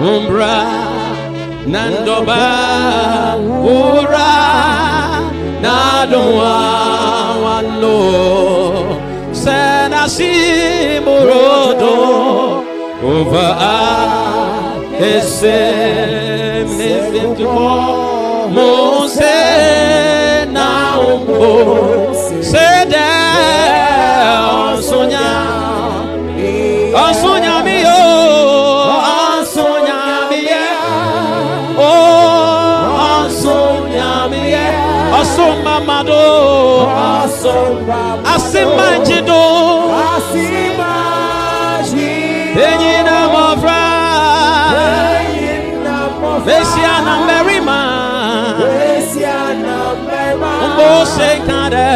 umbra nandoba ura nadwa wano senasi morodo over ese mefimtumo mose na umbo sede sonya Asonya mi yo, asonya mi ye, oh asonya mi ye, asoma mado, asimanjido, enyina mofra, Mesiana merima, umbo sekade.